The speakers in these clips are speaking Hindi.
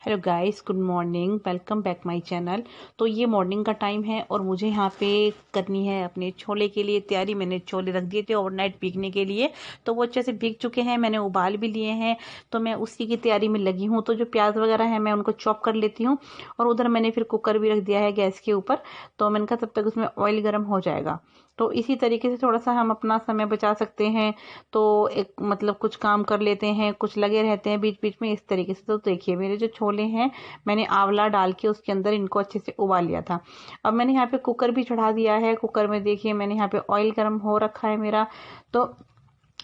Hello guys, good morning, welcome back my channel. तो ये मॉर्निंग का टाइम है और मुझे यहाँ पे करनी है अपने छोले के लिए तैयारी। मैंने छोले रख दिए थे ओवरनाइट भीगने के लिए, तो वो अच्छे से भीग चुके हैं, मैंने उबाल भी लिए हैं। तो मैं उसी की तैयारी में लगी हूँ। तो जो प्याज वगैरह है मैं उनको चॉप कर लेती हूँ। और उधर मैंने फिर कुकर भी रख दिया है गैस के ऊपर। तो मैंने कहा तब तक उसमें ऑयल गर्म हो जाएगा। तो इसी तरीके से थोड़ा सा हम अपना समय बचा सकते हैं। तो एक मतलब कुछ काम कर लेते हैं, कुछ लगे रहते हैं बीच बीच में, इस तरीके से। तो देखिए मेरे जो छोले हैं, मैंने आंवला डाल के उसके अंदर इनको अच्छे से उबाल लिया था। अब मैंने यहाँ पे कुकर भी चढ़ा दिया है। कुकर में देखिए मैंने यहाँ पे ऑयल गर्म हो रखा है मेरा। तो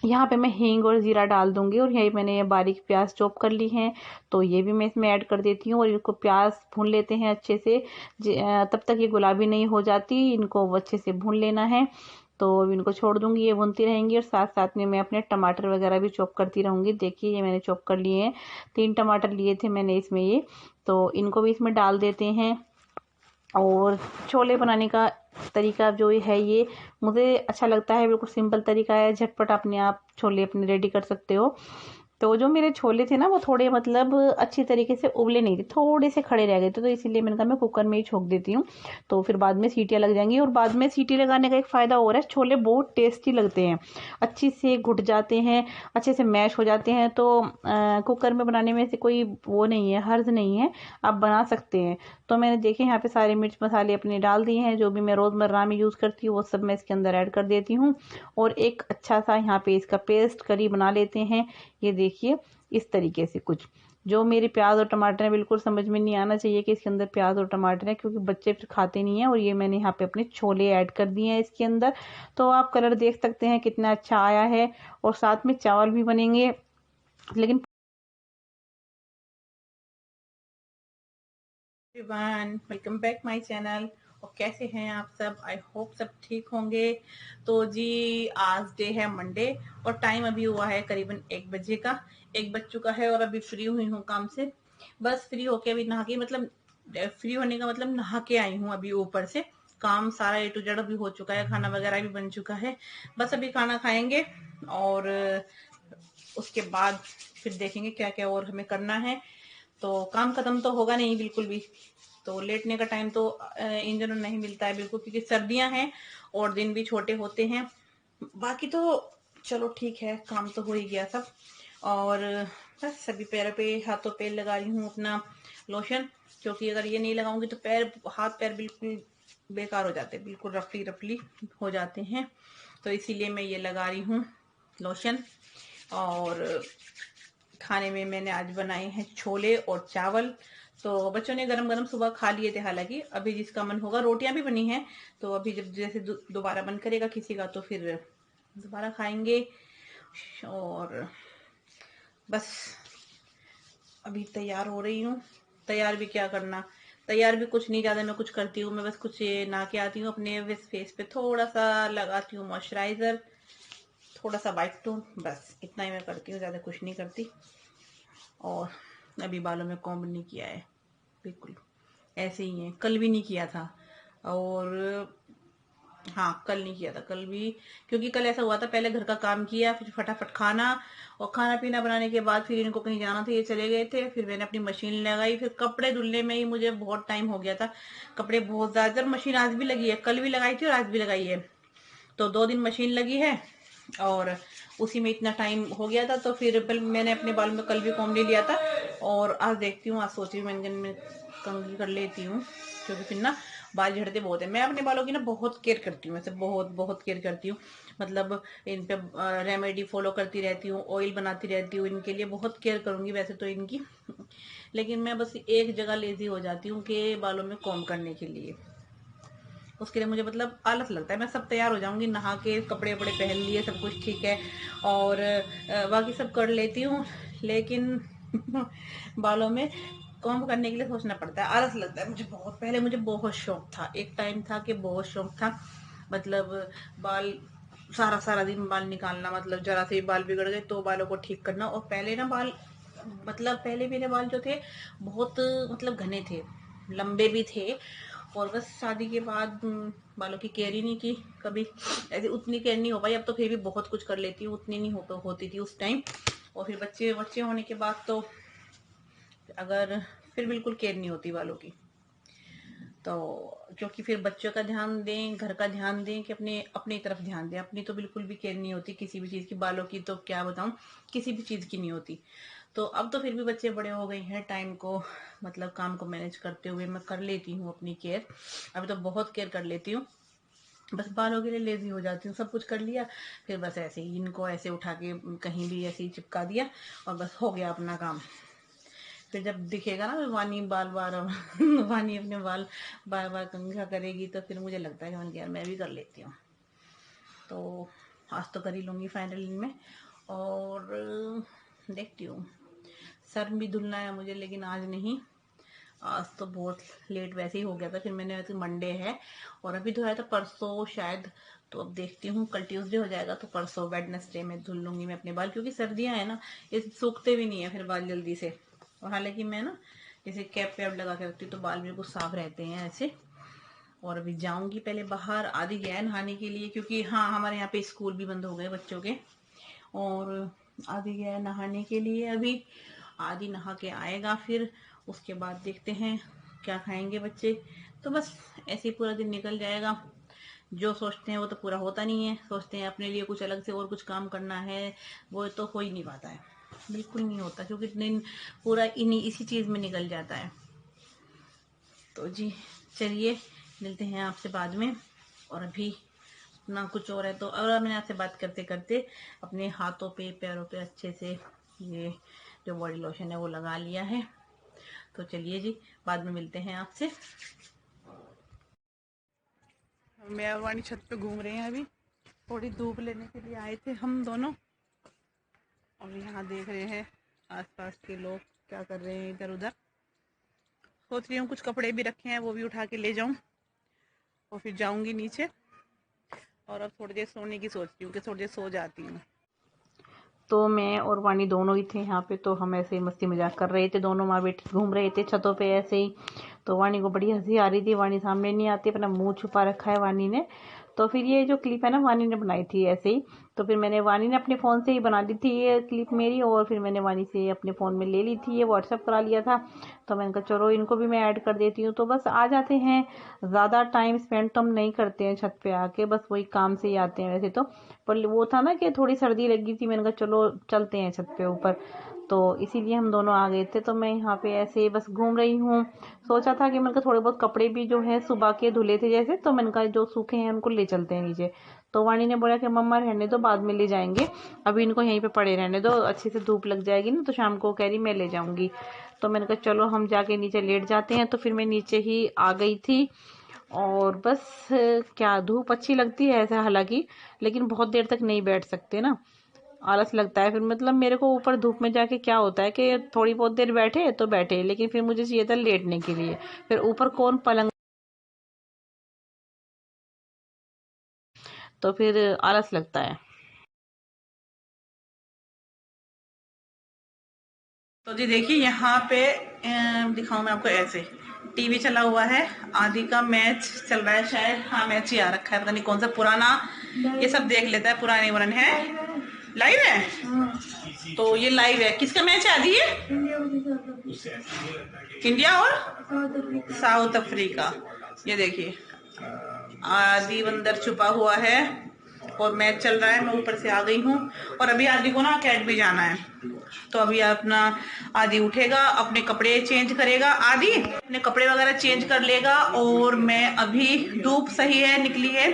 यहाँ पे मैं हींग और जीरा डाल दूंगी। और यही मैंने ये बारीक प्याज चॉप कर ली है, तो ये भी मैं इसमें ऐड कर देती हूँ। और इनको प्याज भून लेते हैं अच्छे से। तब तक ये गुलाबी नहीं हो जाती, इनको अच्छे से भून लेना है। तो अब इनको छोड़ दूंगी, ये भूनती रहेंगी। और साथ साथ में मैं अपने टमाटर वगैरह भी चॉप करती रहूंगी। देखिए ये मैंने चॉप कर लिए हैं, 3 टमाटर लिए थे मैंने इसमें ये। तो इनको भी इसमें डाल देते हैं। और छोले बनाने का तरीका जो है ये मुझे अच्छा लगता है, बिल्कुल सिंपल तरीका है, झटपट अपने आप छोले अपने रेडी कर सकते हो। तो जो मेरे छोले थे ना वो थोड़े मतलब अच्छी तरीके से उबले नहीं थे, थोड़े से खड़े रह गए थे। तो इसीलिए मैंने कहा मैं कुकर में ही छोक देती हूँ, तो फिर बाद में सीटियाँ लग जाएंगी। और बाद में सीटी लगाने का एक फ़ायदा और है, छोले बहुत टेस्टी लगते हैं, अच्छी से घुट जाते हैं, अच्छे से मैश हो जाते हैं। तो कुकर में बनाने में से कोई वो नहीं है, हर्ज नहीं है, आप बना सकते हैं। तो मैंने देखे यहाँ पे सारे मिर्च मसाले अपने डाल दिए हैं, जो भी मैं रोज़मर्रा में यूज़ करती हूँ वो सब मैं इसके अंदर ऐड कर देती हूँ। और एक अच्छा सा यहाँ पे इसका पेस्ट करी बना लेते हैं। ये देखिए इस तरीके से कुछ, जो मेरे प्याज और टमाटर है, बिल्कुल समझ में नहीं आना चाहिए कि इसके अंदर प्याज और टमाटर है, क्योंकि बच्चे फिर खाते नहीं है। और ये मैंने यहाँ पे अपने छोले ऐड कर दिए हैं इसके अंदर। तो आप कलर देख सकते हैं कितना अच्छा आया है। और साथ में चावल भी बनेंगे, लेकिन everyone, welcome back my channel. और कैसे हैं आप सब? आई होप सब ठीक होंगे। तो जी आज डे है मंडे, और टाइम अभी हुआ है करीबन 1 बजे का, 1 बज चुका है। और अभी फ्री हुई हूँ काम से, बस फ्री होके अभी नहा के, मतलब फ्री होने का मतलब नहा के आई हूँ अभी ऊपर से। काम सारा A to Z अभी हो चुका है, खाना वगैरह भी बन चुका है। बस अभी खाना खाएंगे और उसके बाद फिर देखेंगे क्या क्या और हमें करना है। तो काम खत्म तो होगा नहीं बिल्कुल भी। तो लेटने का टाइम तो इन दिनों नहीं मिलता है बिल्कुल, क्योंकि सर्दियां हैं और दिन भी छोटे होते हैं। बाकी तो चलो ठीक है, काम तो हो ही गया सब। और बस सभी पैरों पे हाथों पे लगा रही हूँ अपना लोशन, क्योंकि अगर ये नहीं लगाऊंगी तो पैर, हाथ पैर बिल्कुल बेकार हो जाते हैं, बिल्कुल रफली रफली हो जाते हैं। तो इसीलिए मैं ये लगा रही हूँ लोशन। और खाने में मैंने आज बनाए हैं छोले और चावल। तो बच्चों ने गरम गरम सुबह खा लिए थे, हालांकि अभी जिसका मन होगा, रोटियां भी बनी हैं। तो अभी जब जैसे दोबारा मन करेगा किसी का तो फिर दोबारा खाएंगे। और बस अभी तैयार हो रही हूँ। तैयार भी क्या करना, तैयार भी कुछ नहीं ज्यादा मैं कुछ करती हूँ। मैं बस कुछ नहा के आती हूँ, अपने फेस पे थोड़ा सा लगाती हूँ मॉइस्चराइजर, थोड़ा सा वाइट टोन, बस इतना ही मैं करती हूँ, ज्यादा कुछ नहीं करती। और अभी बालों में कॉम्ब नहीं किया है, बिल्कुल ऐसे ही है, कल भी नहीं किया था। और हाँ, कल नहीं किया था, कल भी, क्योंकि कल ऐसा हुआ था, पहले घर का काम किया, फिर फटाफट खाना, और खाना पीना बनाने के बाद फिर इनको कहीं जाना था, ये चले गए थे। फिर मैंने अपनी मशीन लगाई, फिर कपड़े धुलने में ही मुझे बहुत टाइम हो गया था। कपड़े बहुत ज्यादा, मशीन आज भी लगी है, कल भी लगाई थी और आज भी लगाई है। तो 2 दिन मशीन लगी है और उसी में इतना टाइम हो गया था। तो फिर मैंने अपने बाल में कल भी कॉम्ब नहीं लिया था। और आज देखती हूँ, आज सोची मैं कंघी कर लेती हूँ, क्योंकि फिर ना बाल झड़ते बहुत है। मैं अपने बालों की ना बहुत केयर करती हूँ, वैसे बहुत बहुत केयर करती हूँ। मतलब इन पे रेमेडी फॉलो करती रहती हूँ, ऑयल बनाती रहती हूँ, इनके लिए बहुत केयर करूंगी वैसे तो इनकी। लेकिन मैं बस एक जगह लेजी हो जाती हूँ कि बालों में कॉम्ब करने के लिए। उसके लिए मुझे मतलब आलस लगता है। मैं सब तैयार हो जाऊंगी, नहा के कपड़े वपड़े पहन लिए, सब कुछ ठीक है, और बाकी सब कर लेती हूँ, लेकिन बालों में कॉम्ब करने के लिए सोचना पड़ता है, आलस लगता है मुझे बहुत। पहले मुझे बहुत शौक था, एक टाइम था कि बहुत शौक था, मतलब बाल सारा सारा दिन बाल निकालना, मतलब जरा से भी बाल बिगड़ गए तो बालों को ठीक करना। और पहले ना बाल, मतलब पहले मेरे बाल जो थे बहुत मतलब घने थे, लंबे भी थे। और बस शादी के बाद बालों की केयर ही नहीं की कभी, ऐसे उतनी केयर नहीं हो पाई। अब तो फिर भी बहुत कुछ कर लेती हूँ, उतनी नहीं होती थी उस टाइम। और फिर बच्चे बच्चे होने के बाद तो अगर फिर बिल्कुल केयर नहीं होती बालों की। तो क्योंकि फिर बच्चों का ध्यान दें, घर का ध्यान दें कि अपने अपनी तरफ ध्यान दें, अपनी तो बिल्कुल भी केयर नहीं होती किसी भी चीज़ की। बालों की तो क्या बताऊं, किसी भी चीज़ की नहीं होती। तो अब तो फिर भी बच्चे बड़े हो गए हैं, टाइम को मतलब काम को मैनेज करते हुए मैं कर लेती हूँ अपनी केयर। अभी तो बहुत केयर कर लेती हूँ। बस बालों के लिए लेजी हो जाती हूँ, सब कुछ कर लिया, फिर बस ऐसे ही इनको ऐसे उठा के कहीं भी ऐसे ही चिपका दिया और बस हो गया अपना काम। फिर जब दिखेगा ना वानी बाल बार वानी अपने बाल बार बार कंघा करेगी तो फिर मुझे लगता है कि मैंने यार मैं भी कर लेती हूँ। तो आज तो कर ही लूँगी फाइनली में। और देखती हूँ, सर भी धुलना है मुझे, लेकिन आज नहीं, आज तो बहुत लेट वैसे ही हो गया था। फिर मैंने वैसे मंडे है और अभी धोया था परसों शायद। तो अब देखती हूँ, कल ट्यूसडे हो जाएगा तो परसों वेडनेसडे में धुल लूँगी मैं अपने बाल, क्योंकि सर्दियाँ है ना, ये सूखते भी नहीं है फिर बाल जल्दी से। और हालांकि मैं ना जैसे कैप वैप लगा के रखती हूँ तो बाल बिल्कुल साफ रहते हैं ऐसे। और अभी जाऊंगी पहले बाहर, आदि गया नहाने के लिए, क्योंकि हाँ हमारे यहाँ पे स्कूल भी बंद हो गए बच्चों के। और आदि गया नहाने के लिए, अभी आदि नहा के आएगा, फिर उसके बाद देखते हैं क्या खाएंगे बच्चे। तो बस ऐसे ही पूरा दिन निकल जाएगा। जो सोचते हैं वो तो पूरा होता नहीं है, सोचते हैं अपने लिए कुछ अलग से और कुछ काम करना है, वो तो हो ही नहीं पाता है, बिल्कुल नहीं होता, क्योंकि दिन पूरा इन्हीं इसी चीज़ में निकल जाता है। तो जी चलिए मिलते हैं आपसे बाद में। और अभी ना कुछ और है तो, और मैंने आपसे बात करते करते अपने हाथों पे पैरों पे अच्छे से ये जो बॉडी लोशन है वो लगा लिया है। तो चलिए जी बाद में मिलते हैं आपसे। मैं और वाणी छत पे घूम रहे हैं, अभी थोड़ी धूप लेने के लिए आए थे हम दोनों। और यहाँ देख रहे हैं आसपास के लोग क्या कर रहे हैं इधर उधर। सोच रही हूँ कुछ कपड़े भी रखे हैं वो भी उठा के ले जाऊँ और फिर जाऊँगी नीचे। और अब थोड़ी देर सोने की सोच रही हूँ कि थोड़ी देर सो जाती हूँ। तो मैं और वाणी दोनों ही थे यहाँ पे, तो हम ऐसे ही मस्ती मजाक कर रहे थे, दोनों माँ बेटी घूम रहे थे छतों पे ऐसे ही। तो वाणी को बड़ी हंसी आ रही थी, वाणी सामने नहीं आती, अपना मुंह छुपा रखा है वाणी ने। तो फिर ये जो क्लिप है ना वाणी ने बनाई थी ऐसे ही। तो फिर मैंने वाणी ने अपने फ़ोन से ही बना दी थी ये क्लिप मेरी, और फिर मैंने वाणी से अपने फ़ोन में ले ली थी, ये व्हाट्सअप करा लिया था। तो मैंने कहा चलो इनको भी मैं ऐड कर देती हूँ। तो बस आ जाते हैं, ज़्यादा टाइम स्पेंड तो हम नहीं करते हैं छत पे आके, बस वही काम से ही आते हैं वैसे तो। पर वो था ना कि थोड़ी सर्दी लगी थी, मैंने कहा चलो चलते हैं छत पे ऊपर, तो इसीलिए हम दोनों आ गए थे। तो मैं यहाँ पे ऐसे बस घूम रही हूँ। सोचा था कि मैंने कहा थोड़े बहुत कपड़े भी जो है सुबह के धुले थे जैसे, तो मैंने कहा जो सूखे हैं उनको ले चलते हैं नीचे। तो वाणी ने बोला कि मम्मा रहने दो, बाद में ले जाएंगे, अभी इनको यहीं पे पड़े रहने दो, अच्छे से धूप लग जाएगी ना तो शाम को कह रही मैं ले जाऊंगी। तो मैंने कहा चलो हम जाके नीचे लेट जाते हैं। तो फिर मैं नीचे ही आ गई थी। और बस क्या धूप अच्छी लगती है ऐसा हालांकि, लेकिन बहुत देर तक नहीं बैठ सकते ना, आलस लगता है फिर। मतलब मेरे को ऊपर धूप में जाके क्या होता है कि थोड़ी बहुत देर बैठे तो बैठे, लेकिन फिर मुझे चाहिए था लेटने के लिए, फिर ऊपर कौन पलंग, तो फिर आलस लगता है। तो जी देखिए यहाँ पे दिखाऊं मैं आपको, ऐसे टीवी चला हुआ है, आदि का मैच चल रहा है शायद, हाँ मैच ही आ रखा है, पता नहीं कौन सा पुराना, ये सब देख लेता है पुराने वरन है। लाइव है? तो ये लाइव है, किसका मैच है आदि ये? इंडिया और साउथ अफ्रीका। ये देखिए आदि अंदर छुपा हुआ है और मैच चल रहा है, मैं ऊपर से आ गई हूँ। और अभी आदि को ना अकेडमी जाना है, तो अभी अपना आदि उठेगा, अपने कपड़े चेंज करेगा, आदि अपने कपड़े वगैरह चेंज कर लेगा। और मैं अभी, धूप सही है निकली है,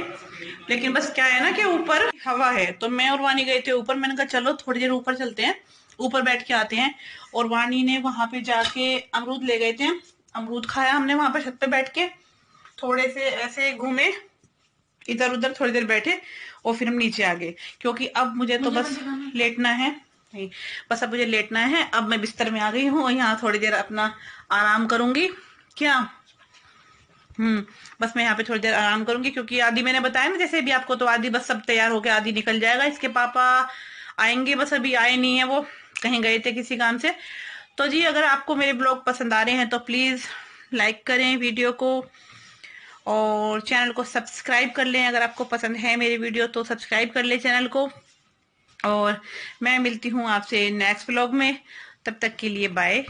लेकिन बस क्या है ना कि ऊपर हवा है, तो मैं और वानी गए थे ऊपर, मैंने कहा चलो थोड़ी देर ऊपर चलते हैं, ऊपर बैठ के आते हैं। और वानी ने वहां पे जाके अमरूद ले गए थे, अमरूद खाया हमने वहां पर छत पे बैठ के, थोड़े से ऐसे घूमे इधर उधर, थोड़ी देर बैठे और फिर हम नीचे आ गए, क्योंकि अब मुझे तो बस लेटना है। नहीं, बस अब मुझे लेटना है, अब मैं बिस्तर में आ गई हूँ और यहाँ थोड़ी देर अपना आराम करूंगी। क्या? बस मैं यहाँ पे थोड़ी देर आराम करूंगी, क्योंकि आदि मैंने बताया ना जैसे भी आपको, तो आदि बस सब तैयार होके आदि निकल जाएगा, इसके पापा आएंगे, बस अभी आए नहीं है, वो कहीं गए थे किसी काम से। तो जी अगर आपको मेरे ब्लॉग पसंद आ रहे हैं तो प्लीज लाइक करें वीडियो को, और चैनल को सब्सक्राइब कर लें, अगर आपको पसंद है मेरी वीडियो तो सब्सक्राइब कर लें चैनल को। और मैं मिलती हूँ आपसे नेक्स्ट व्लॉग में, तब तक के लिए बाय।